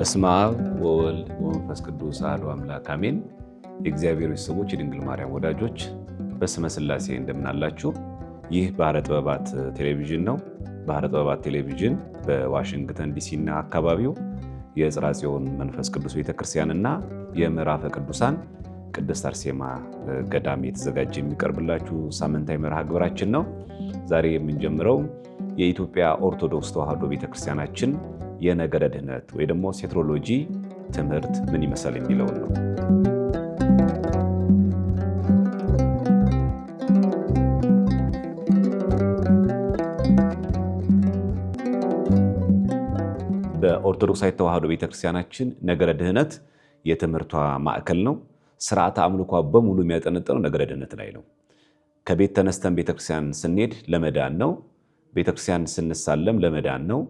በስመ አብ ወወልድ ወመንፈስ ቅዱስ አሐዱ አምላክ አሜን። የእግዚአብሔር ቤተሰቦች፣ የድንግል ማርያም ወዳጆች በስመ ሥላሴ እንደምናላችሁ። ይህ ባህረ ጥበባት ቴሌቪዥን ነው። ባህረ ጥበባት ቴሌቪዥን በዋሽንግተን ዲሲና አካባቢው የጽርሐ ጽዮን መንፈስ ቅዱስ ቤተክርስቲያንና የምዕራፈ ቅዱሳን ቅድስት አርሴማ ገዳም የተዘጋጀ የሚቀርብላችሁ ሳምንታዊ መርሃ ግብራችን ነው። ዛሬ የምንጀምረው የኢትዮጵያ ኦርቶዶክስ ተዋሕዶ ቤተክርስቲያናችን የነገረ ድኅነት ወይ ደግሞ ሴትሮሎጂ ትምህርት ምን ይመስላል የሚለውን ነው። በኦርቶዶክሳዊት ተዋሕዶ ቤተክርስቲያናችን ነገረ ድኅነት የትምህርቷ ማዕከል ነው። ስርዓተ አምልኳ በሙሉ የሚያጠነጥነው ነገረ ድኅነት ላይ ነው። ከቤት ተነስተን ቤተክርስቲያን ስንሄድ ለመዳን ነው። ቤተክርስቲያን ስንሳለም ለመዳን ነው።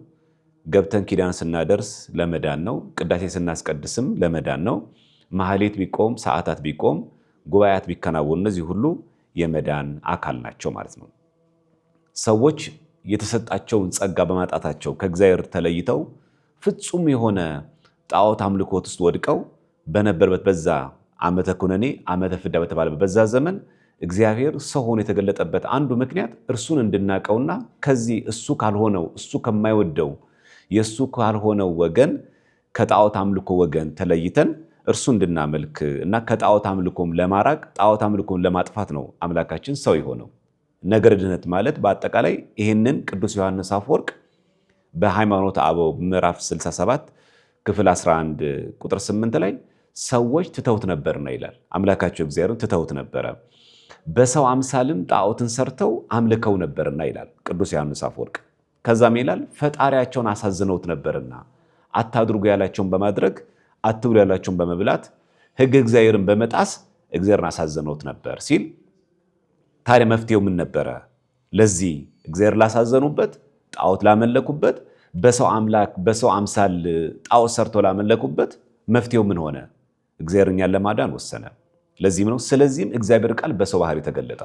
ገብተን ኪዳን ስናደርስ ለመዳን ነው። ቅዳሴ ስናስቀድስም ለመዳን ነው። ማህሌት ቢቆም፣ ሰዓታት ቢቆም፣ ጉባኤያት ቢከናወኑ እነዚህ ሁሉ የመዳን አካል ናቸው ማለት ነው። ሰዎች የተሰጣቸውን ጸጋ በማጣታቸው ከእግዚአብሔር ተለይተው ፍጹም የሆነ ጣዖት አምልኮት ውስጥ ወድቀው በነበረበት በዛ ዓመተ ኩነኔ ዓመተ ፍዳ በተባለበት በዛ ዘመን እግዚአብሔር ሰው ሆኖ የተገለጠበት አንዱ ምክንያት እርሱን እንድናቀውና ከዚህ እሱ ካልሆነው እሱ ከማይወደው የእሱ ካልሆነው ወገን ከጣዖት አምልኮ ወገን ተለይተን እርሱ እንድናመልክ እና ከጣዖት አምልኮም ለማራቅ ጣዖት አምልኮም ለማጥፋት ነው አምላካችን ሰው የሆነው። ነገረ ድኅነት ማለት በአጠቃላይ ይህንን ቅዱስ ዮሐንስ አፈወርቅ በሃይማኖተ አበው ምዕራፍ 67 ክፍል 11 ቁጥር 8 ላይ ሰዎች ትተውት ነበርና ይላል። አምላካቸው እግዚአብሔርን ትተውት ነበረ፣ በሰው አምሳልም ጣዖትን ሰርተው አምልከው ነበርና ይላል ቅዱስ ዮሐንስ አፈወርቅ። ከዛም ይላል ፈጣሪያቸውን አሳዝነውት ነበርና አታድርጉ ያላቸውን በማድረግ አትብሉ ያላቸውን በመብላት ሕግ እግዚአብሔርን በመጣስ እግዚአብሔርን አሳዝነውት ነበር ሲል፣ ታዲያ መፍትሄው ምን ነበረ? ለዚህ እግዚአብሔር ላሳዘኑበት፣ ጣዖት ላመለኩበት፣ በሰው አምላክ በሰው አምሳል ጣዖት ሰርተው ላመለኩበት መፍትሄው ምን ሆነ? እግዚአብሔር እኛን ለማዳን ወሰነ። ለዚህም ነው ስለዚህም እግዚአብሔር ቃል በሰው ባህሪ ተገለጠ።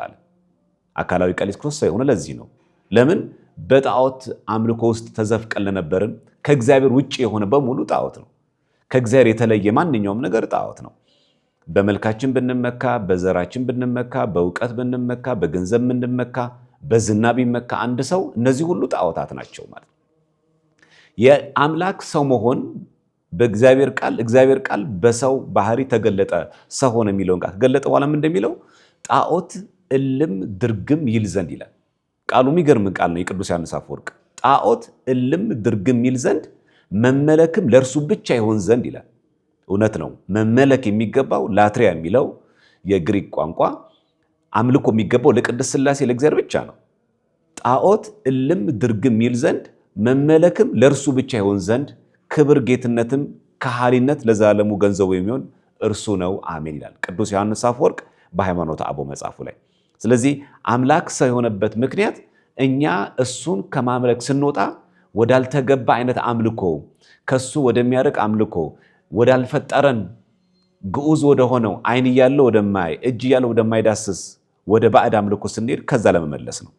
አካላዊ ቃል ኢየሱስ ክርስቶስ የሆነ ለዚህ ነው። ለምን? በጣዖት አምልኮ ውስጥ ተዘፍቀን ለነበርን ከእግዚአብሔር ውጭ የሆነ በሙሉ ጣዖት ነው። ከእግዚአብሔር የተለየ ማንኛውም ነገር ጣዖት ነው። በመልካችን ብንመካ፣ በዘራችን ብንመካ፣ በእውቀት ብንመካ፣ በገንዘብ ብንመካ፣ በዝና ቢመካ አንድ ሰው እነዚህ ሁሉ ጣዖታት ናቸው ማለት ነው። የአምላክ ሰው መሆን በእግዚአብሔር ቃል በሰው ባህሪ ተገለጠ፣ ሰው ሆነ የሚለውን ቃል ከገለጠ በኋላም እንደሚለው ጣዖት እልም ድርግም ይል ዘንድ ይላል። ቃሉ የሚገርም ቃል ነው። የቅዱስ ዮሐንስ አፈወርቅ ጣዖት እልም ድርግም ይል ዘንድ መመለክም ለእርሱ ብቻ ይሆን ዘንድ ይላል። እውነት ነው። መመለክ የሚገባው ላትሪያ የሚለው የግሪክ ቋንቋ አምልኮ የሚገባው ለቅድስት ሥላሴ ለእግዚአብሔር ብቻ ነው። ጣዖት እልም ድርግም ይል ዘንድ መመለክም ለእርሱ ብቻ ይሆን ዘንድ ክብር ጌትነትም ከሃሊነት ለዘላለሙ ገንዘቡ የሚሆን እርሱ ነው አሜን ይላል ቅዱስ ዮሐንስ አፈወርቅ በሃይማኖተ አበው መጽሐፉ ላይ። ስለዚህ አምላክ ሰው የሆነበት ምክንያት እኛ እሱን ከማምለክ ስንወጣ ወዳልተገባ አይነት አምልኮ፣ ከሱ ወደሚያርቅ አምልኮ፣ ወዳልፈጠረን ግዑዝ ወደሆነው ዓይን እያለው ወደማይ እጅ እያለው ወደማይዳስስ ወደ ባዕድ አምልኮ ስንሄድ ከዛ ለመመለስ ነው።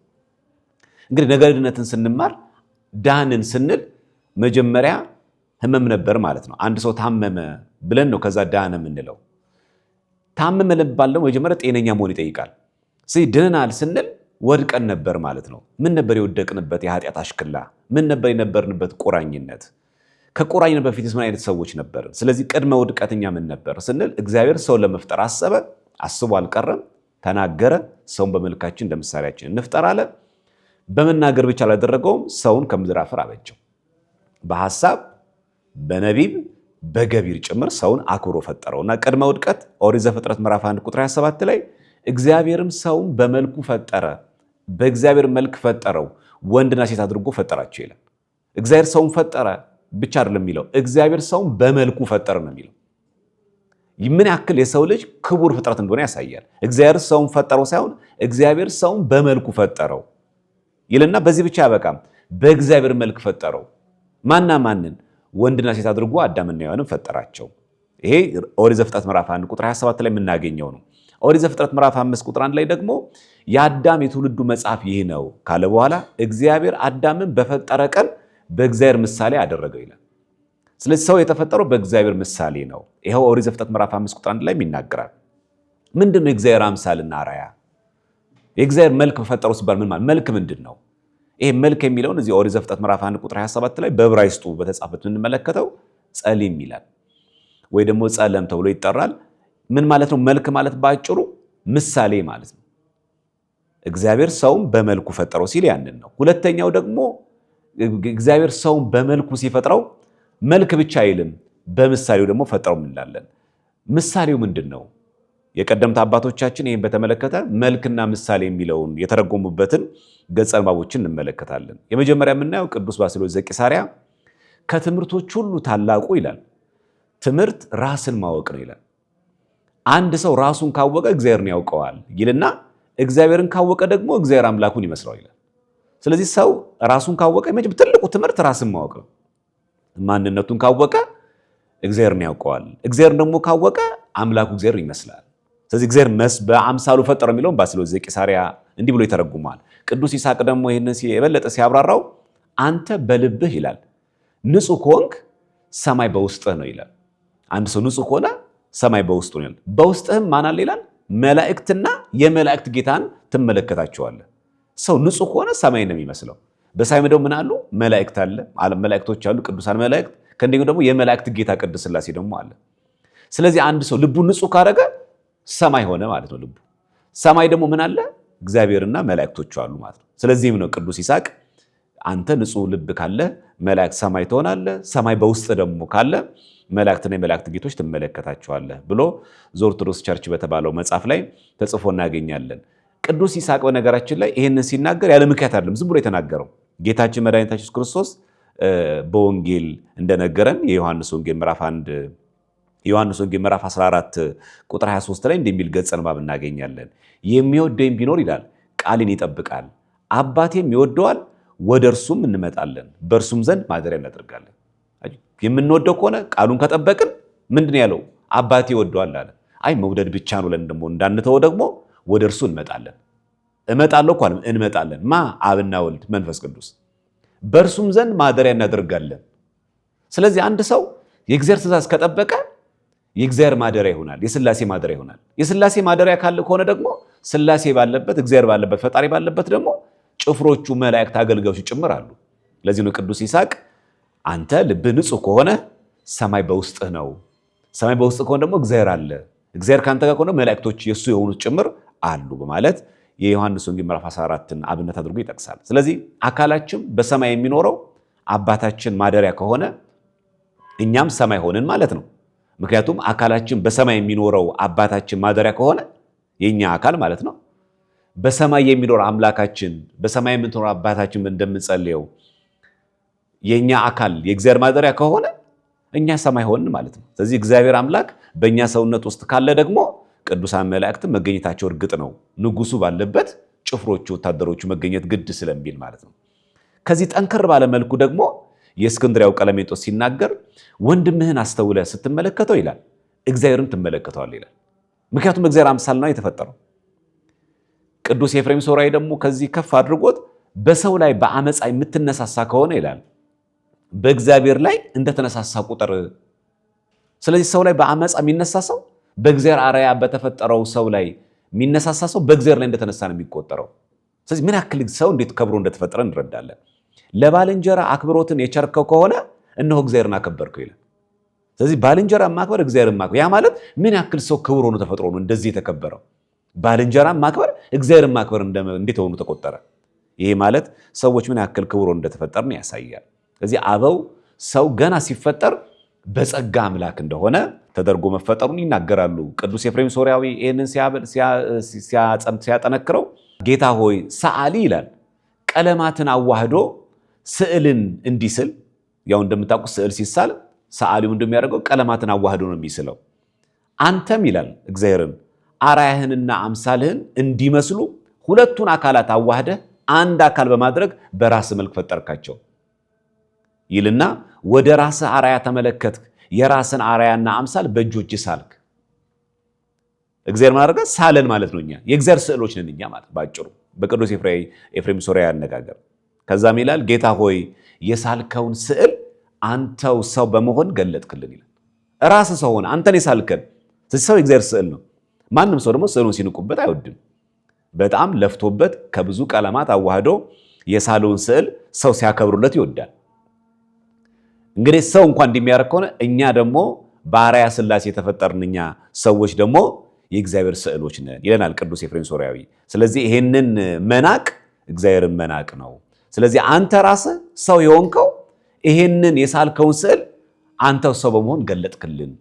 እንግዲህ ነገረ ድኅነትን ስንማር ዳንን ስንል መጀመሪያ ህመም ነበር ማለት ነው። አንድ ሰው ታመመ ብለን ነው ከዛ ዳነ የምንለው። ታመመ ልባለው መጀመሪያ ጤነኛ መሆን ይጠይቃል። ድነናል ስንል ወድቀን ነበር ማለት ነው። ምን ነበር የወደቅንበት? የኃጢአት አሽክላ። ምን ነበር የነበርንበት? ቁራኝነት። ከቁራኝነት በፊትስ ምን አይነት ሰዎች ነበርን? ስለዚህ ቅድመ ውድቀትኛ ምን ነበር ስንል እግዚአብሔር ሰውን ለመፍጠር አሰበ፣ አስቦ አልቀረም፣ ተናገረ። ሰውን በመልካችን እንደ ምሳሌያችን እንፍጠር አለ። በመናገር ብቻ አላደረገውም፣ ሰውን ከምድር አፈር አበጀው። በሐሳብ በነቢብ በገቢር ጭምር ሰውን አክብሮ ፈጠረውና ቅድመ ውድቀት ኦሪት ዘፍጥረት ምዕራፍ 1 ቁጥር 27 ላይ እግዚአብሔርም ሰውን በመልኩ ፈጠረ፣ በእግዚአብሔር መልክ ፈጠረው፣ ወንድና ሴት አድርጎ ፈጠራቸው ይላል። እግዚአብሔር ሰውን ፈጠረ ብቻ አይደለም የሚለው፣ እግዚአብሔር ሰውን በመልኩ ፈጠረ ነው የሚለው። ምን ያክል የሰው ልጅ ክቡር ፍጥረት እንደሆነ ያሳያል። እግዚአብሔር ሰውን ፈጠረው ሳይሆን እግዚአብሔር ሰውን በመልኩ ፈጠረው ይልና በዚህ ብቻ ያበቃም፣ በእግዚአብሔር መልክ ፈጠረው። ማንን? ወንድና ሴት አድርጎ አዳምና ሔዋንን ፈጠራቸው። ይሄ ኦሪት ዘፍጥረት ምዕራፍ 1 ቁጥር 27 ላይ የምናገኘው ነው። ኦሪት ዘፍጥረት ምዕራፍ 5 ቁጥር 1 ላይ ደግሞ የአዳም የትውልዱ መጽሐፍ ይህ ነው ካለ በኋላ እግዚአብሔር አዳምን በፈጠረ ቀን በእግዚአብሔር ምሳሌ አደረገው ይላል። ስለዚህ ሰው የተፈጠረው በእግዚአብሔር ምሳሌ ነው። ይሄው ኦሪት ዘፍጥረት ምዕራፍ 5 ቁጥር 1 ላይ ይናገራል። ምንድነው የእግዚአብሔር አምሳልና አርአያ? የእግዚአብሔር መልክ በፈጠረው ሲባል ምን ማለት መልክ ምንድነው? ይሄ መልክ የሚለውን እዚህ ኦሪት ዘፍጥረት ምዕራፍ 1 ቁጥር 27 ላይ በዕብራይስጡ በተጻፈው እንመለከተው ጸሊም ይላል ወይ ደግሞ ጸለም ተብሎ ይጠራል። ምን ማለት ነው? መልክ ማለት ባጭሩ ምሳሌ ማለት ነው። እግዚአብሔር ሰውን በመልኩ ፈጠረው ሲል ያንን ነው። ሁለተኛው ደግሞ እግዚአብሔር ሰውን በመልኩ ሲፈጥረው መልክ ብቻ አይልም፣ በምሳሌው ደግሞ ፈጠረው እንላለን። ምሳሌው ምንድነው? የቀደምት አባቶቻችን ይህን በተመለከተ መልክና ምሳሌ የሚለውን የተረጎሙበትን ገጸ ንባቦችን እንመለከታለን። የመጀመሪያ የምናየው ቅዱስ ባስልዮስ ዘቂሳርያ ከትምህርቶች ሁሉ ታላቁ ይላል ትምህርት ራስን ማወቅ ነው ይላል። አንድ ሰው ራሱን ካወቀ እግዚአብሔርን ያውቀዋል ይልና እግዚአብሔርን ካወቀ ደግሞ እግዚአብሔር አምላኩን ይመስለው ይላል። ስለዚህ ሰው ራሱን ካወቀ ትልቁ ትምህርት ራስን ማወቅ ነው። ማንነቱን ካወቀ እግዚአብሔርን ያውቀዋል። እግዚአብሔርን ደግሞ ካወቀ አምላኩ እግዚአብሔርን ይመስላል። ስለዚህ እግዚአብሔር በአምሳሉ ፈጠረው የሚለውን ባስልዮስ ዘቂሳርያ እንዲህ ብሎ ይተረጉማል። ቅዱስ ይስሐቅ ደግሞ ይህንን የበለጠ ሲያብራራው አንተ በልብህ ይላል ንጹሕ ከሆንክ ሰማይ በውስጥህ ነው ይላል። አንድ ሰው ንጹሕ ከሆነ ሰማይ በውስጡ ነው ይላል። በውስጥህም ማን አለ ይላል? መላእክትና የመላእክት ጌታን ትመለከታቸዋለህ። ሰው ንጹሕ ከሆነ ሰማይ ነው የሚመስለው። በሰማይ ደግሞ ምን አሉ? መላእክት አለ፣ መላእክቶች አሉ፣ ቅዱሳን መላእክት። ከእንደኛው ደግሞ የመላእክት ጌታ ቅድስት ሥላሴ ደግሞ አለ። ስለዚህ አንድ ሰው ልቡ ንጹሕ ካደረገ ሰማይ ሆነ ማለት ነው ልቡ። ሰማይ ደግሞ ምን አለ? እግዚአብሔርና መላእክቶቹ አሉ ማለት ነው። ስለዚህም ነው ቅዱስ ይስሐቅ አንተ ንጹሕ ልብ ካለ መላእክት ሰማይ ትሆናለህ፣ ሰማይ በውስጥ ደግሞ ካለ መላእክትና የመላእክት ጌቶች ትመለከታቸዋለህ ብሎ ዘኦርቶዶክስ ቸርች በተባለው መጽሐፍ ላይ ተጽፎ እናገኛለን። ቅዱስ ይስሐቅ በነገራችን ላይ ይህንን ሲናገር ያለ ምክንያት አይደለም ዝም ብሎ የተናገረው። ጌታችን መድኃኒታችን ኢየሱስ ክርስቶስ በወንጌል እንደነገረን የዮሐንስ ወንጌል ምዕራፍ 14 ቁጥር 23 ላይ እንደሚል ገጸ ንባብ እናገኛለን። የሚወደኝ ቢኖር ይላል ቃሌን ይጠብቃል፣ አባቴም ይወደዋል፣ ወደ እርሱም እንመጣለን፣ በእርሱም ዘንድ ማደሪያ እናደርጋለን። የምንወደው ከሆነ ቃሉን ከጠበቅን ምንድን ያለው? አባቴ ይወደዋል አለ። አይ መውደድ ብቻ ነው ለን ደግሞ እንዳንተወው ደግሞ ወደ እርሱ እንመጣለን። እመጣለሁ እኮ እንመጣለን። ማ? አብና ወልድ መንፈስ ቅዱስ። በእርሱም ዘንድ ማደሪያ እናደርጋለን። ስለዚህ አንድ ሰው የእግዚአብሔር ትእዛዝ ከጠበቀ የእግዚአብሔር ማደሪያ ይሆናል፣ የሥላሴ ማደሪያ ይሆናል። የሥላሴ ማደሪያ ካለ ከሆነ ደግሞ ሥላሴ ባለበት እግዚአብሔር ባለበት ፈጣሪ ባለበት ደግሞ ጭፍሮቹ መላእክት አገልጋዮች ጭምር አሉ። ለዚህ ነው ቅዱስ ይስሐቅ አንተ ልብህ ንጹሕ ከሆነ ሰማይ በውስጥህ ነው፣ ሰማይ በውስጥ ከሆነ ደግሞ እግዚአብሔር አለ፣ እግዚአብሔር ካንተ ጋር ከሆነ መላእክቶች የእሱ የሆኑት ጭምር አሉ በማለት የዮሐንስ ወንጌል ምዕራፍ 14ን አብነት አድርጎ ይጠቅሳል። ስለዚህ አካላችን በሰማይ የሚኖረው አባታችን ማደሪያ ከሆነ እኛም ሰማይ ሆንን ማለት ነው። ምክንያቱም አካላችን በሰማይ የሚኖረው አባታችን ማደሪያ ከሆነ የኛ አካል ማለት ነው። በሰማይ የሚኖር አምላካችን በሰማይ የምትኖር አባታችን እንደምንጸልየው የኛ አካል የእግዚአብሔር ማደሪያ ከሆነ እኛ ሰማይ ሆንን ማለት ነው። ስለዚህ እግዚአብሔር አምላክ በእኛ ሰውነት ውስጥ ካለ ደግሞ ቅዱሳን መላእክት መገኘታቸው እርግጥ ነው። ንጉሱ ባለበት ጭፍሮቹ ወታደሮቹ መገኘት ግድ ስለሚል ማለት ነው። ከዚህ ጠንከር ባለ መልኩ ደግሞ የእስክንድርያው ቀለሜንጦስ ሲናገር ወንድምህን አስተውለህ ስትመለከተው ይላል እግዚአብሔርን ትመለከተዋል ይላል። ምክንያቱም እግዚአብሔር አምሳል ነው የተፈጠረው። ቅዱስ ኤፍሬም ሶርያዊ ደግሞ ከዚህ ከፍ አድርጎት በሰው ላይ በአመፃ የምትነሳሳ ከሆነ ይላል በእግዚአብሔር ላይ እንደተነሳሳ ቁጥር። ስለዚህ ሰው ላይ በአመፃ የሚነሳሳው በእግዚአብሔር አርአያ በተፈጠረው ሰው ላይ የሚነሳሳው በእግዚአብሔር ላይ እንደተነሳ ነው የሚቆጠረው። ስለዚህ ምን ያክል ሰው እንዴት ከብሮ እንደተፈጠረ እንረዳለን። ለባልንጀራ አክብሮትን የቸርከው ከሆነ እነሆ እግዚአብሔርን አከበርከው ይላል። ስለዚህ ባልንጀራ ማክበር እግዚአብሔርን ማክበር ያ ማለት ምን ያክል ሰው ክብር ሆኖ ተፈጥሮ ነው እንደዚህ የተከበረው። ባልንጀራ ማክበር እግዚአብሔርን ማክበር እንዴት ሆኖ ተቆጠረ። ይሄ ማለት ሰዎች ምን ያክል ክብር እንደተፈጠርን ያሳያል። ስለዚህ አበው ሰው ገና ሲፈጠር በጸጋ አምላክ እንደሆነ ተደርጎ መፈጠሩን ይናገራሉ። ቅዱስ ኤፍሬም ሶርያዊ ይህንን ሲያጠነክረው ጌታ ሆይ ሰዓሊ ይላል ቀለማትን አዋህዶ ስዕልን እንዲስል። ያው እንደምታውቁት ስዕል ሲሳል ሰዓሊው እንደሚያደርገው ቀለማትን አዋህዶ ነው የሚስለው። አንተም ይላል እግዚአብሔርን አርአያህንና አምሳልህን እንዲመስሉ ሁለቱን አካላት አዋህደህ አንድ አካል በማድረግ በራስ መልክ ፈጠርካቸው ይልና ወደ ራስህ አርአያ ተመለከትክ፣ የራስን አርአያና አምሳል በእጆች ሳልክ። እግዚአብሔር ማድረግ ሳለን ማለት ነው። እኛ የእግዚአብሔር ስዕሎች ነን እኛ ማለት ባጭሩ በቅዱስ ኤፍሬም ሶርያዊ አነጋገር። ከዛም ይላል ጌታ ሆይ የሳልከውን ስዕል አንተው ሰው በመሆን ገለጥክልን ይላል። ራስ ሰው ሆነ አንተን የሳልከን። ስለዚህ ሰው የእግዚአብሔር ስዕል ነው። ማንም ሰው ደግሞ ስዕሉን ሲንቁበት አይወድም። በጣም ለፍቶበት ከብዙ ቀለማት አዋህዶ የሳለውን ስዕል ሰው ሲያከብሩለት ይወዳል። እንግዲህ ሰው እንኳን እንደሚያደርግ ከሆነ እኛ ደግሞ በአርአያ ሥላሴ የተፈጠርን እኛ ሰዎች ደግሞ የእግዚአብሔር ስዕሎች ነን ይለናል ቅዱስ ኤፍሬም ሶርያዊ። ስለዚህ ይሄንን መናቅ እግዚአብሔርን መናቅ ነው። ስለዚህ አንተ ራስህ ሰው የሆንከው ይሄንን የሳልከውን ስዕል አንተው ሰው በመሆን ገለጥክልን፣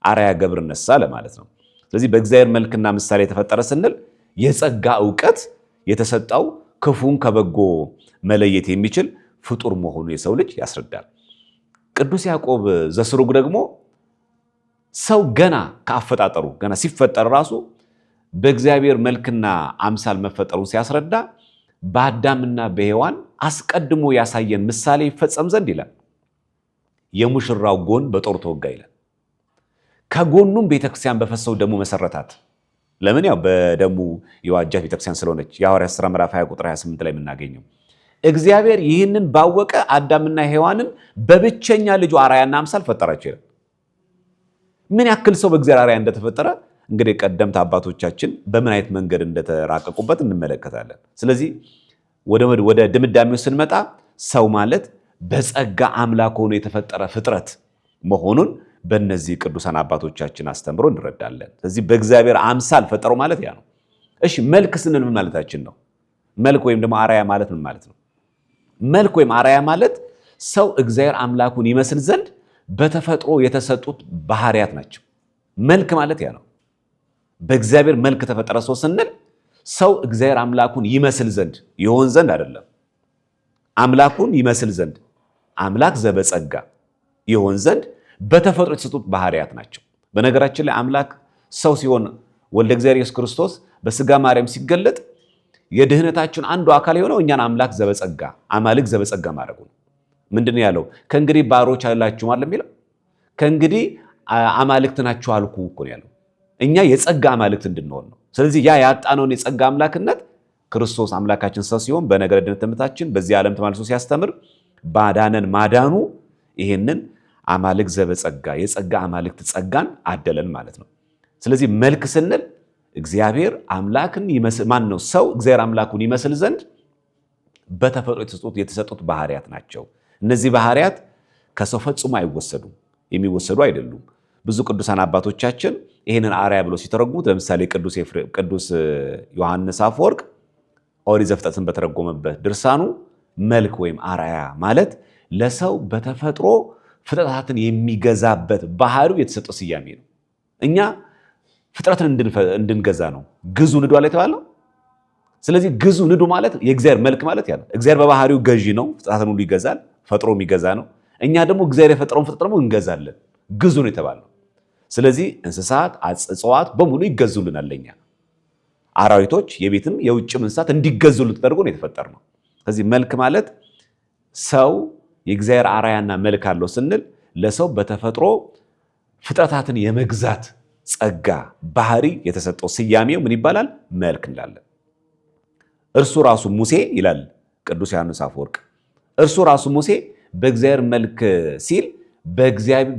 አርአያ ገብር ነሳ ለማለት ነው። ስለዚህ በእግዚአብሔር መልክና ምሳሌ የተፈጠረ ስንል የጸጋ ዕውቀት የተሰጠው ክፉን ከበጎ መለየት የሚችል ፍጡር መሆኑ የሰው ልጅ ያስረዳል። ቅዱስ ያዕቆብ ዘስሩግ ደግሞ ሰው ገና ከአፈጣጠሩ ገና ሲፈጠር ራሱ በእግዚአብሔር መልክና አምሳል መፈጠሩን ሲያስረዳ በአዳምና በሔዋን አስቀድሞ ያሳየን ምሳሌ ይፈጸም ዘንድ ይላል። የሙሽራው ጎን በጦር ተወጋ ይላል። ከጎኑም ቤተክርስቲያን በፈሰው ደሙ መሰረታት። ለምን? ያው በደሙ የዋጃት ቤተክርስቲያን ስለሆነች የሐዋርያት ሥራ ምዕራፍ 20 ቁጥር 28 ላይ የምናገኘው። እግዚአብሔር ይህንን ባወቀ አዳምና ሔዋንን በብቸኛ ልጁ አርአያና አምሳል ፈጠራቸው ይላል። ምን ያክል ሰው በእግዚአብሔር አርአያ እንደተፈጠረ እንግዲህ ቀደምት አባቶቻችን በምን አይነት መንገድ እንደተራቀቁበት እንመለከታለን። ስለዚህ ወደ ድምዳሜው ስንመጣ ሰው ማለት በጸጋ አምላክ ሆኖ የተፈጠረ ፍጥረት መሆኑን በእነዚህ ቅዱሳን አባቶቻችን አስተምሮ እንረዳለን። ስለዚህ በእግዚአብሔር አምሳል ፈጠረው ማለት ያ ነው። እሺ መልክ ስንል ምን ማለታችን ነው? መልክ ወይም ደግሞ አርአያ ማለት ምን ማለት ነው? መልክ ወይም አርአያ ማለት ሰው እግዚአብሔር አምላኩን ይመስል ዘንድ በተፈጥሮ የተሰጡት ባህሪያት ናቸው። መልክ ማለት ያ ነው። በእግዚአብሔር መልክ ተፈጠረ ሰው ስንል ሰው እግዚአብሔር አምላኩን ይመስል ዘንድ ይሆን ዘንድ አይደለም። አምላኩን ይመስል ዘንድ አምላክ ዘበጸጋ ይሆን ዘንድ በተፈጥሮ የተሰጡት ባህሪያት ናቸው። በነገራችን ላይ አምላክ ሰው ሲሆን ወልደ እግዚአብሔር ኢየሱስ ክርስቶስ በስጋ ማርያም ሲገለጥ የድህነታችን አንዱ አካል የሆነው እኛን አምላክ ዘበጸጋ አማልክ ዘበጸጋ ማድረጉ ነው። ምንድን ነው ያለው? ከእንግዲህ ባሮች አላችሁ ማለት የሚለው ከእንግዲህ አማልክት ናችሁ አልኩ እኮ ነው ያለው። እኛ የጸጋ አማልክት እንድንሆን ነው። ስለዚህ ያ ያጣነውን የጸጋ አምላክነት ክርስቶስ አምላካችን ሰው ሲሆን በነገረ ድነት ትምህርታችን በዚህ ዓለም ተመልሶ ሲያስተምር ባዳነን ማዳኑ ይሄንን አማልክ ዘበጸጋ የጸጋ አማልክት ጸጋን አደለን ማለት ነው። ስለዚህ መልክ ስንል እግዚአብሔር አምላክን ይመስል ማን ነው? ሰው እግዚአብሔር አምላኩን ይመስል ዘንድ በተፈጥሮ የተሰጡት ባህሪያት ናቸው። እነዚህ ባህሪያት ከሰው ፈጽሞ አይወሰዱም፣ የሚወሰዱ አይደሉም። ብዙ ቅዱሳን አባቶቻችን ይህንን አርአያ ብሎ ሲተረጉሙት ለምሳሌ ቅዱስ ዮሐንስ አፈወርቅ ኦሪት ዘፍጥረትን በተረጎመበት ድርሳኑ መልክ ወይም አርአያ ማለት ለሰው በተፈጥሮ ፍጥረታትን የሚገዛበት ባህሪው የተሰጠው ስያሜ ነው። እኛ ፍጥረትን እንድንገዛ ነው ግዙ ንዱ አለ የተባለው። ስለዚህ ግዙ ንዱ ማለት የእግዚአብሔር መልክ ማለት ያ ነው። እግዚአብሔር በባህሪው ገዢ ነው፣ ፍጥረታትን ሁሉ ይገዛል፣ ፈጥሮ ይገዛ ነው። እኛ ደግሞ እግዚአብሔር የፈጠረውን ፍጥረት ደግሞ እንገዛለን፣ ግዙ ነው የተባለው። ስለዚህ እንስሳት፣ እጽዋት በሙሉ ይገዙልናል ለኛ። አራዊቶች የቤትም የውጭም እንስሳት እንዲገዙልን ተደርጎ ነው የተፈጠርነው። ስለዚህ መልክ ማለት ሰው የእግዚአብሔር አርአያና መልክ አለው ስንል ለሰው በተፈጥሮ ፍጥረታትን የመግዛት ጸጋ ባህሪ የተሰጠው ስያሜው ምን ይባላል? መልክ እንላለን። እርሱ ራሱ ሙሴ ይላል ቅዱስ ዮሐንስ አፈወርቅ፣ እርሱ ራሱ ሙሴ በእግዚአብሔር መልክ ሲል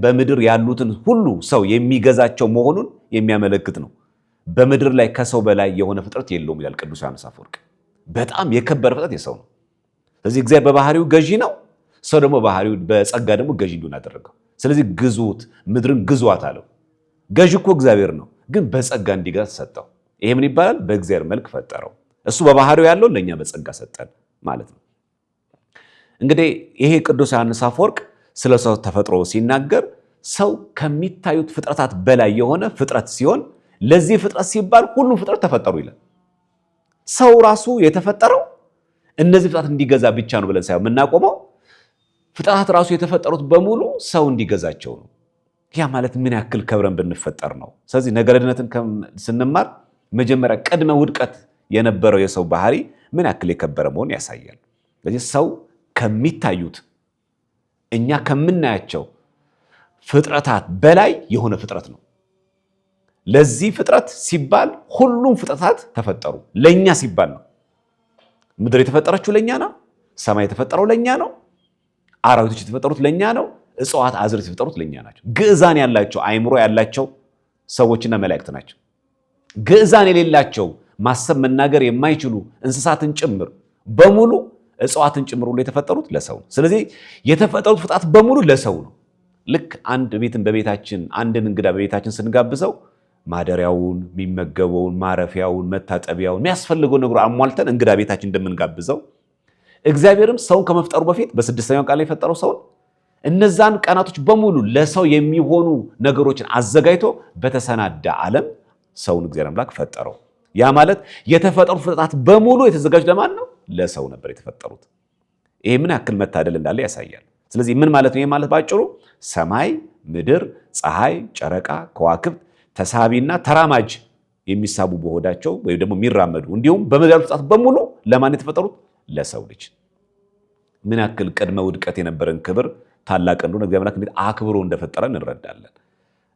በምድር ያሉትን ሁሉ ሰው የሚገዛቸው መሆኑን የሚያመለክት ነው። በምድር ላይ ከሰው በላይ የሆነ ፍጥረት የለውም ይላል ቅዱስ ዮሐንስ አፈወርቅ። በጣም የከበረ ፍጥረት የሰው ነው። ስለዚህ እግዚአብሔር በባህሪው ገዢ ነው፣ ሰው ደግሞ ባህሪው በጸጋ ደግሞ ገዢ እንዲሆን አደረገው። ስለዚህ ግዙት፣ ምድርን ግዙዋት አለው። ገዢ እኮ እግዚአብሔር ነው፣ ግን በጸጋ እንዲገዛ ሰጠው። ይሄ ምን ይባላል? በእግዚአብሔር መልክ ፈጠረው። እሱ በባህሪው ያለው ለእኛ በጸጋ ሰጠን ማለት ነው። እንግዲህ ይሄ ቅዱስ ዮሐንስ አፈወርቅ ስለ ሰው ተፈጥሮ ሲናገር ሰው ከሚታዩት ፍጥረታት በላይ የሆነ ፍጥረት ሲሆን ለዚህ ፍጥረት ሲባል ሁሉም ፍጥረት ተፈጠሩ ይላል። ሰው ራሱ የተፈጠረው እነዚህ ፍጥረት እንዲገዛ ብቻ ነው ብለን ሳይሆን የምናቆመው ፍጥረት ራሱ የተፈጠሩት በሙሉ ሰው እንዲገዛቸው ነው። ያ ማለት ምን ያክል ከብረን ብንፈጠር ነው። ስለዚህ ነገረ ድነትን ስንማር መጀመሪያ ቅድመ ውድቀት የነበረው የሰው ባህሪ ምን ያክል የከበረ መሆን ያሳያል። ስለዚህ ሰው ከሚታዩት እኛ ከምናያቸው ፍጥረታት በላይ የሆነ ፍጥረት ነው። ለዚህ ፍጥረት ሲባል ሁሉም ፍጥረታት ተፈጠሩ። ለኛ ሲባል ነው። ምድር የተፈጠረችው ለኛ ነው። ሰማይ የተፈጠረው ለኛ ነው። አራዊቶች የተፈጠሩት ለኛ ነው። እጽዋት አዝርዕት የተፈጠሩት ለኛ ናቸው። ግዕዛን ያላቸው አእምሮ ያላቸው ሰዎችና መላእክት ናቸው። ግዕዛን የሌላቸው ማሰብ መናገር የማይችሉ እንስሳትን ጭምር በሙሉ እጽዋትን ጭምር ሁሉ የተፈጠሩት ለሰው ነው። ስለዚህ የተፈጠሩት ፍጥረት በሙሉ ለሰው ነው። ልክ አንድ ቤትን በቤታችን አንድን እንግዳ በቤታችን ስንጋብዘው ማደሪያውን፣ የሚመገበውን፣ ማረፊያውን፣ መታጠቢያውን የሚያስፈልገው ነገር አሟልተን እንግዳ ቤታችን እንደምንጋብዘው እግዚአብሔርም ሰውን ከመፍጠሩ በፊት በስድስተኛው ቀን ላይ የፈጠረው ሰውን እነዛን ቀናቶች በሙሉ ለሰው የሚሆኑ ነገሮችን አዘጋጅቶ በተሰናዳ ዓለም ሰውን እግዚአብሔር አምላክ ፈጠረው። ያ ማለት የተፈጠሩት ፍጥረታት በሙሉ የተዘጋጁ ለማን ነው? ለሰው ነበር የተፈጠሩት። ይሄ ምን ያክል መታደል እንዳለ ያሳያል። ስለዚህ ምን ማለት ነው? ይሄ ማለት ባጭሩ ሰማይ፣ ምድር፣ ፀሐይ፣ ጨረቃ፣ ከዋክብት ተሳቢና ተራማጅ የሚሳቡ በሆዳቸው ወይም ደግሞ የሚራመዱ እንዲሁም በምድር ፍጥረታት በሙሉ ለማን የተፈጠሩት? ለሰው ልጅ። ምን ያክል ቅድመ ውድቀት የነበረን ክብር ታላቅ እንደሆነ እግዚአብሔር አምላክ እንዴት አክብሮ እንደፈጠረ እንረዳለን።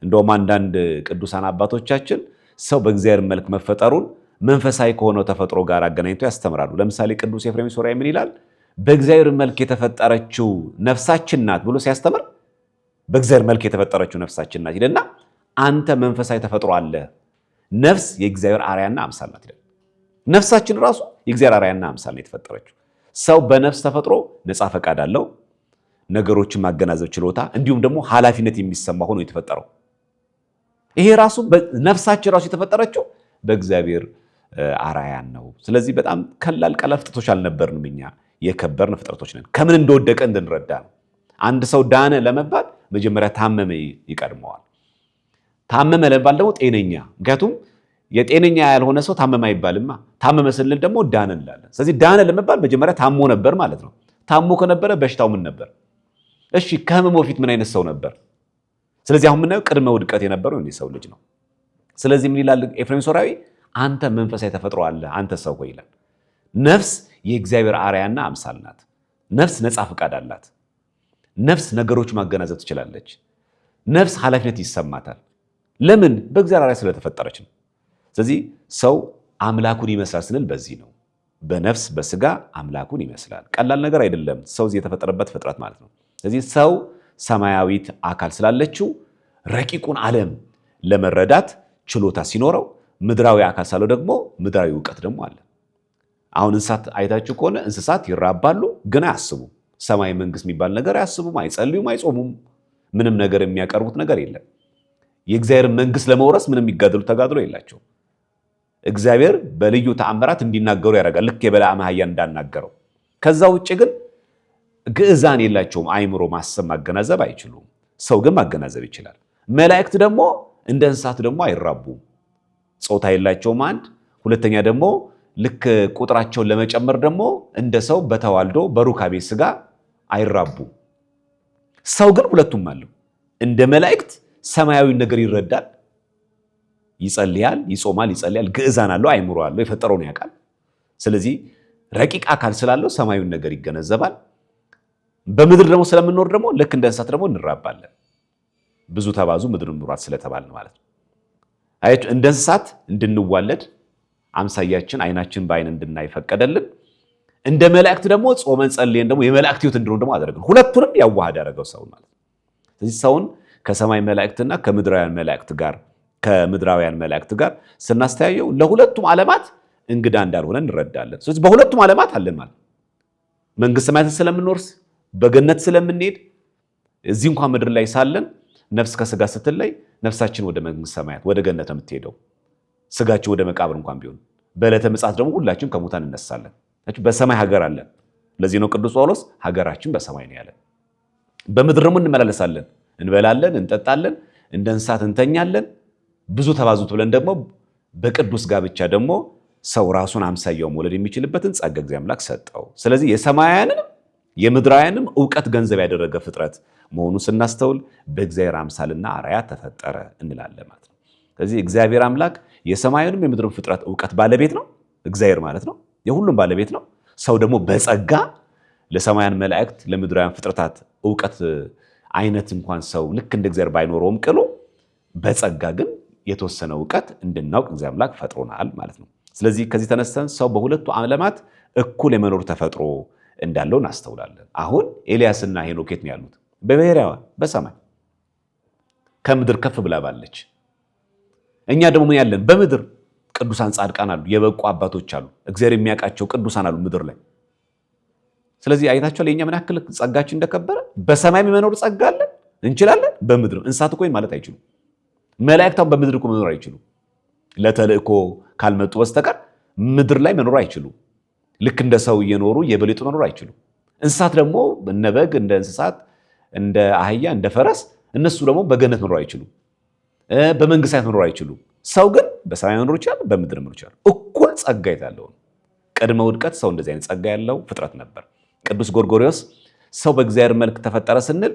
እንደውም አንዳንድ ቅዱሳን አባቶቻችን ሰው በእግዚአብሔር መልክ መፈጠሩን መንፈሳዊ ከሆነው ተፈጥሮ ጋር አገናኝቶ ያስተምራሉ። ለምሳሌ ቅዱስ ኤፍሬም ሶርያዊ ምን ይላል? በእግዚአብሔር መልክ የተፈጠረችው ነፍሳችን ናት ብሎ ሲያስተምር በእግዚአብሔር መልክ የተፈጠረችው ነፍሳችን ናት ይልና አንተ መንፈሳዊ ተፈጥሮ አለ፣ ነፍስ የእግዚአብሔር አርአያና አምሳል ናት ይላል። ነፍሳችን ራሱ የእግዚአብሔር አርአያና አምሳል ነው የተፈጠረችው። ሰው በነፍስ ተፈጥሮ ነፃ ፈቃድ አለው፣ ነገሮችን ማገናዘብ ችሎታ፣ እንዲሁም ደግሞ ኃላፊነት የሚሰማ ሆኖ የተፈጠረው። ይሄ ራሱ ነፍሳችን ራሱ የተፈጠረችው በእግዚአብሔር አርአያን ነው። ስለዚህ በጣም ቀላል ፍጥረቶች አልነበርንም። እኛ የከበርን ፍጥረቶች ነን። ከምን እንደወደቀ እንድንረዳ ነው። አንድ ሰው ዳነ ለመባል መጀመሪያ ታመመ ይቀድመዋል። ታመመ ለመባል ደግሞ ጤነኛ። ምክንያቱም የጤነኛ ያልሆነ ሰው ታመመ አይባልማ። ታመመ ስንል ደግሞ ዳነ እንላለን። ስለዚህ ዳነ ለመባል መጀመሪያ ታሞ ነበር ማለት ነው። ታሞ ከነበረ በሽታው ምን ነበር? እሺ ከህመሙ በፊት ምን አይነት ሰው ነበር? ስለዚህ አሁን የምናየው ቅድመ ውድቀት የነበረው ሰው ልጅ ነው። ስለዚህ ምን ይላል ኤፍሬም ሶርያዊ? አንተ መንፈሳዊ ተፈጥሮ አለ አንተ ሰው ሆይ ይላል። ነፍስ የእግዚአብሔር አርአያና አምሳል ናት። ነፍስ ነፃ ፈቃድ አላት። ነፍስ ነገሮች ማገናዘብ ትችላለች። ነፍስ ኃላፊነት ይሰማታል። ለምን? በእግዚአብሔር አርአያ ስለተፈጠረች ነው። ስለዚህ ሰው አምላኩን ይመስላል ስንል በዚህ ነው። በነፍስ በስጋ አምላኩን ይመስላል። ቀላል ነገር አይደለም። ሰው እዚህ የተፈጠረበት ፍጥረት ማለት ነው። ስለዚህ ሰው ሰማያዊት አካል ስላለችው ረቂቁን ዓለም ለመረዳት ችሎታ ሲኖረው፣ ምድራዊ አካል ሳለው ደግሞ ምድራዊ እውቀት ደግሞ አለ። አሁን እንስሳት አይታችሁ ከሆነ እንስሳት ይራባሉ ግን አያስቡም። ሰማይ መንግስት የሚባል ነገር አያስቡም፣ አይጸልዩም፣ አይጾሙም። ምንም ነገር የሚያቀርቡት ነገር የለም። የእግዚአብሔር መንግስት ለመውረስ ምንም የሚጋደሉ ተጋድሎ የላቸው። እግዚአብሔር በልዩ ተአምራት እንዲናገሩ ያደርጋል፣ ልክ የበለዓም አህያ እንዳናገረው። ከዛ ውጭ ግን ግዕዛን የላቸውም። አይምሮ ማሰብ ማገናዘብ አይችሉም። ሰው ግን ማገናዘብ ይችላል። መላእክት ደግሞ እንደ እንስሳት ደግሞ አይራቡም። ጾታ የላቸውም አንድ። ሁለተኛ ደግሞ ልክ ቁጥራቸውን ለመጨመር ደግሞ እንደ ሰው በተዋልዶ በሩካቤ ስጋ አይራቡም። ሰው ግን ሁለቱም አለው። እንደ መላእክት ሰማያዊ ነገር ይረዳል፣ ይጸልያል፣ ይጾማል፣ ይጸልያል። ግዕዛን አለው፣ አይምሮ አለው፣ የፈጠረውን ያውቃል። ስለዚህ ረቂቅ አካል ስላለው ሰማያዊን ነገር ይገነዘባል። በምድር ደግሞ ስለምንኖር ደግሞ ልክ እንደ እንስሳት ደግሞ እንራባለን። ብዙ ተባዙ ምድር ኑሯት ስለተባልን ማለት ነው። አያችሁ፣ እንደ እንስሳት እንድንዋለድ አምሳያችን አይናችን በአይን እንድናይ ፈቀደልን። እንደ መላእክት ደግሞ ጾመን ጸልየን ደግሞ የመላእክት ሕይወት እንድንሆን ደግሞ አደረገን። ሁለቱንም ያዋሃድ ያደረገው ሰውን ማለት ነው። ስለዚህ ሰውን ከሰማይ መላእክትና ከምድራውያን መላእክት ጋር ስናስተያየው ለሁለቱም ዓለማት እንግዳ እንዳልሆነ እንረዳለን። ስለዚህ በሁለቱም ዓለማት አለን ማለት መንግስተ ሰማያትን ስለምንወርስ በገነት ስለምንሄድ እዚህ እንኳን ምድር ላይ ሳለን ነፍስ ከስጋ ስትለይ ነፍሳችን ወደ መንግስተ ሰማያት ወደ ገነት ነው የምትሄደው። ስጋችን ወደ መቃብር እንኳን ቢሆን በዕለተ ምጽአት ደግሞ ሁላችን ከሙታን እነሳለን። በሰማይ ሀገር አለን። ለዚህ ነው ቅዱስ ጳውሎስ ሀገራችን በሰማይ ነው ያለን። በምድር ደግሞ እንመላለሳለን፣ እንበላለን፣ እንጠጣለን፣ እንደ እንስሳት እንተኛለን። ብዙ ተባዙት ብለን ደግሞ በቅዱስ ጋብቻ ደግሞ ሰው ራሱን አምሳያው መውለድ የሚችልበትን ጸጋ እግዚአብሔር አምላክ ሰጠው። ስለዚህ የሰማያውያንም የምድራውያንም እውቀት ገንዘብ ያደረገ ፍጥረት መሆኑን ስናስተውል በእግዚአብሔር አምሳልና አርአያ ተፈጠረ እንላለን ማለት ነው። ስለዚህ እግዚአብሔር አምላክ የሰማዩንም የምድርን ፍጥረት እውቀት ባለቤት ነው። እግዚአብሔር ማለት ነው የሁሉም ባለቤት ነው። ሰው ደግሞ በጸጋ ለሰማያን መላእክት ለምድራውያን ፍጥረታት እውቀት አይነት እንኳን ሰው ልክ እንደ እግዚአብሔር ባይኖረውም ቅሉ በጸጋ ግን የተወሰነ እውቀት እንድናውቅ እግዚአብሔር አምላክ ፈጥሮናል ማለት ነው። ስለዚህ ከዚህ ተነስተን ሰው በሁለቱ ዓለማት እኩል የመኖር ተፈጥሮ እንዳለው እናስተውላለን። አሁን ኤልያስና ሄኖክ የት ነው ያሉት? በብሔራውያን በሰማይ ከምድር ከፍ ብላ ባለች። እኛ ደግሞ ምን ያለን? በምድር ቅዱሳን ጻድቃን አሉ፣ የበቁ አባቶች አሉ፣ እግዚአብሔር የሚያውቃቸው ቅዱሳን አሉ ምድር ላይ። ስለዚህ አይታችኋል የኛ ምን ያክል ጸጋችን እንደከበረ። በሰማይ የሚመኖር ጸጋ አለን፣ እንችላለን። በምድር እንስሳት እኮ ማለት አይችሉም። መላእክታውን በምድር እኮ መኖር አይችሉም። ለተልእኮ ካልመጡ በስተቀር ምድር ላይ መኖር አይችሉም። ልክ እንደ ሰው እየኖሩ የበለጡ መኖር አይችሉም። እንስሳት ደግሞ እነ በግ፣ እንደ እንስሳት፣ እንደ አህያ፣ እንደ ፈረስ እነሱ ደግሞ በገነት መኖር አይችሉም። በመንግስት መኖር አይችሉም። ሰው ግን በሰማይ መኖር ይችላል፣ በምድር መኖር ይችላል። እኩል ጸጋ ያለው ቅድመ ውድቀት ሰው እንደዚህ አይነት ጸጋ ያለው ፍጥረት ነበር። ቅዱስ ጎርጎርዮስ ሰው በእግዚአብሔር መልክ ተፈጠረ ስንል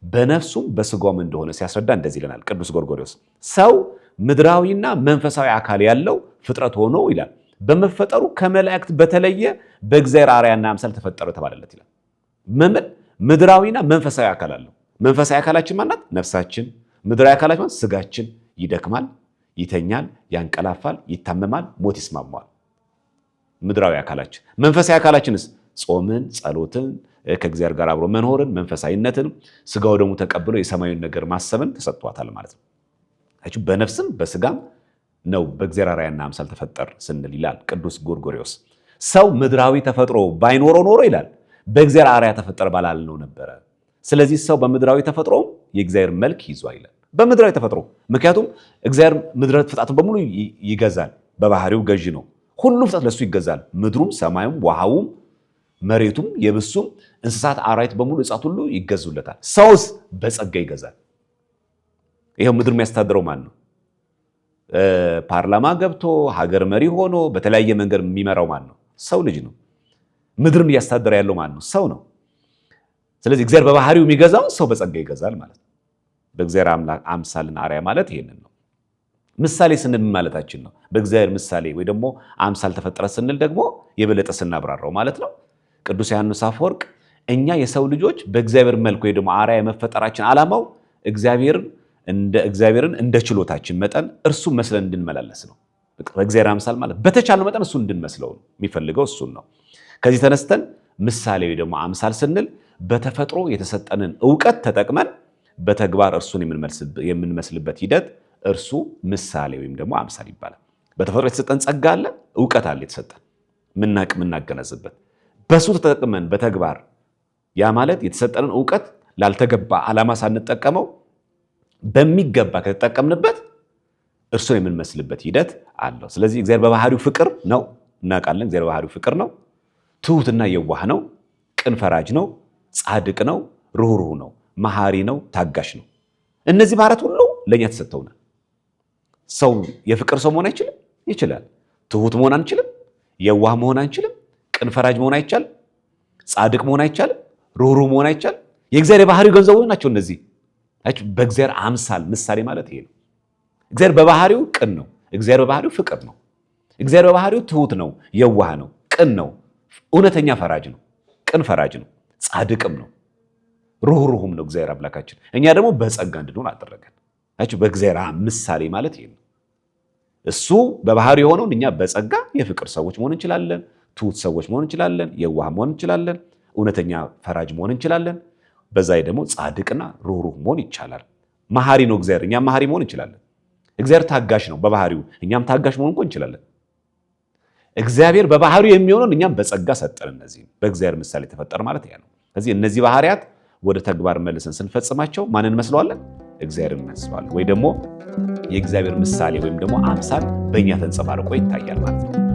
በነፍሱም በስጋውም እንደሆነ ሲያስረዳ እንደዚህ ይለናል። ቅዱስ ጎርጎርዮስ ሰው ምድራዊና መንፈሳዊ አካል ያለው ፍጥረት ሆኖ ይላል በመፈጠሩ ከመላእክት በተለየ በእግዚአብሔር አርአያና አምሳል ተፈጠረ ተባለለት ይላል። ምድራዊና መንፈሳዊ አካል አለው። መንፈሳዊ አካላችን ማናት? ነፍሳችን። ምድራዊ አካላችን ማለት ስጋችን ይደክማል፣ ይተኛል፣ ያንቀላፋል፣ ይታመማል፣ ሞት ይስማማዋል። ምድራዊ አካላችን። መንፈሳዊ አካላችንስ ጾምን፣ ጸሎትን፣ ከእግዚአብሔር ጋር አብሮ መኖርን፣ መንፈሳዊነትን፣ ስጋው ደግሞ ተቀብሎ የሰማዩን ነገር ማሰብን ተሰጥቷታል ማለት ነው። በነፍስም በስጋም ነው በእግዚአብሔር አርአያና አምሳል ተፈጠር ስንል ይላል ቅዱስ ጎርጎርዮስ። ሰው ምድራዊ ተፈጥሮ ባይኖረው ኖሮ ይላል በእግዚአብሔር አርአያ ተፈጠረ ባላልነው ነበረ። ስለዚህ ሰው በምድራዊ ተፈጥሮ የእግዚአብሔር መልክ ይዟል ይላል። በምድራዊ ተፈጥሮ ምክንያቱም እግዚአብሔር ምድረ ፍጥረትን በሙሉ ይገዛል። በባህሪው ገዢ ነው። ሁሉም ፍጥረት ለሱ ይገዛል። ምድሩም፣ ሰማዩም፣ ውሃውም፣ መሬቱም፣ የብሱም፣ እንስሳት፣ አራዊት በሙሉ እጻት ሁሉ ይገዙለታል። ሰውስ በጸጋ ይገዛል። ይሄው ምድር የሚያስተዳድረው ማን ነው? ፓርላማ ገብቶ ሀገር መሪ ሆኖ በተለያየ መንገድ የሚመራው ማን ነው? ሰው ልጅ ነው። ምድርን እያስተዳደረ ያለው ማን ነው? ሰው ነው። ስለዚህ እግዚአብሔር በባህሪው የሚገዛው ሰው በጸጋ ይገዛል ማለት ነው። በእግዚአብሔር አምሳልና አርአያ ማለት ይሄንን ነው። ምሳሌ ስንል ማለታችን ነው። በእግዚአብሔር ምሳሌ ወይ ደግሞ አምሳል ተፈጠረ ስንል ደግሞ የበለጠ ስናብራራው ማለት ነው። ቅዱስ ዮሐንስ አፈወርቅ እኛ የሰው ልጆች በእግዚአብሔር መልክ ወይ ደግሞ አርአያ መፈጠራችን ዓላማው እግዚአብሔርን እንደ ችሎታችን መጠን እርሱ መስለን እንድንመላለስ ነው። በእግዚአብሔር አምሳል ማለት በተቻለ መጠን እሱ እንድንመስለው ነው የሚፈልገው፣ እሱን ነው። ከዚህ ተነስተን ምሳሌ ወይ ደግሞ አምሳል ስንል በተፈጥሮ የተሰጠንን ዕውቀት ተጠቅመን በተግባር እርሱን የምንመስልበት ሂደት እርሱ ምሳሌ ወይም ደግሞ አምሳል ይባላል። በተፈጥሮ የተሰጠን ጸጋ አለ፣ ዕውቀት አለ የተሰጠን የምናገነዝበት። በሱ ተጠቅመን በተግባር ያ ማለት የተሰጠንን ዕውቀት ላልተገባ ዓላማ ሳንጠቀመው በሚገባ ከተጠቀምንበት እርሱን የምንመስልበት ሂደት አለው። ስለዚህ እግዚአብሔር በባህሪው ፍቅር ነው፣ እናውቃለን። እግዚአብሔር በባህሪው ፍቅር ነው፣ ትሁትና የዋህ ነው፣ ቅን ፈራጅ ነው፣ ጻድቅ ነው፣ ርኅሩህ ነው፣ መሐሪ ነው፣ ታጋሽ ነው። እነዚህ ባህሪያት ሁሉ ለእኛ ተሰጥተውናል። ሰው የፍቅር ሰው መሆን አይችልም? ይችላል። ትሁት መሆን አንችልም? የዋህ መሆን አንችልም? ቅን ፈራጅ መሆን አይቻልም? ጻድቅ መሆን አይቻልም? ርኅሩህ መሆን አይቻልም? የእግዚአብሔር የባህሪው ገንዘቦች ናቸው እነዚህ። በእግዚአብሔር አምሳል ምሳሌ ማለት ይሄ ነው። እግዚአብሔር በባህሪው ቅን ነው። እግዚአብሔር በባህሪው ፍቅር ነው። እግዚአብሔር በባህሪው ትሁት ነው፣ የዋህ ነው፣ ቅን ነው፣ እውነተኛ ፈራጅ ነው፣ ቅን ፈራጅ ነው፣ ጻድቅም ነው፣ ርኅሩህም ነው እግዚአብሔር አምላካችን። እኛ ደግሞ በጸጋ እንድንሆን አደረገን። በእግዚአብሔር ምሳሌ ማለት ይሄ ነው። እሱ በባህሪው የሆነውን እኛ በጸጋ የፍቅር ሰዎች መሆን እንችላለን፣ ትሁት ሰዎች መሆን እንችላለን፣ የዋህ መሆን እንችላለን፣ እውነተኛ ፈራጅ መሆን እንችላለን። በዛ ደግሞ ጻድቅና ርኅሩህ መሆን ይቻላል። መሐሪ ነው እግዚአብሔር፣ እኛም መሐሪ መሆን እንችላለን። እግዚአብሔር ታጋሽ ነው በባህሪው፣ እኛም ታጋሽ መሆን እንኳን እንችላለን። እግዚአብሔር በባህሪው የሚሆነውን እኛም በጸጋ ሰጠን። እነዚህ በእግዚአብሔር ምሳሌ ተፈጠረ ማለት ያ ነው። ስለዚህ እነዚህ ባህሪያት ወደ ተግባር መልሰን ስንፈጽማቸው ማንን እንመስለዋለን? እግዚአብሔርን እንመስለዋለን። ወይ ደግሞ የእግዚአብሔር ምሳሌ ወይም ደግሞ አምሳል በእኛ ተንጸባርቆ ይታያል ማለት ነው።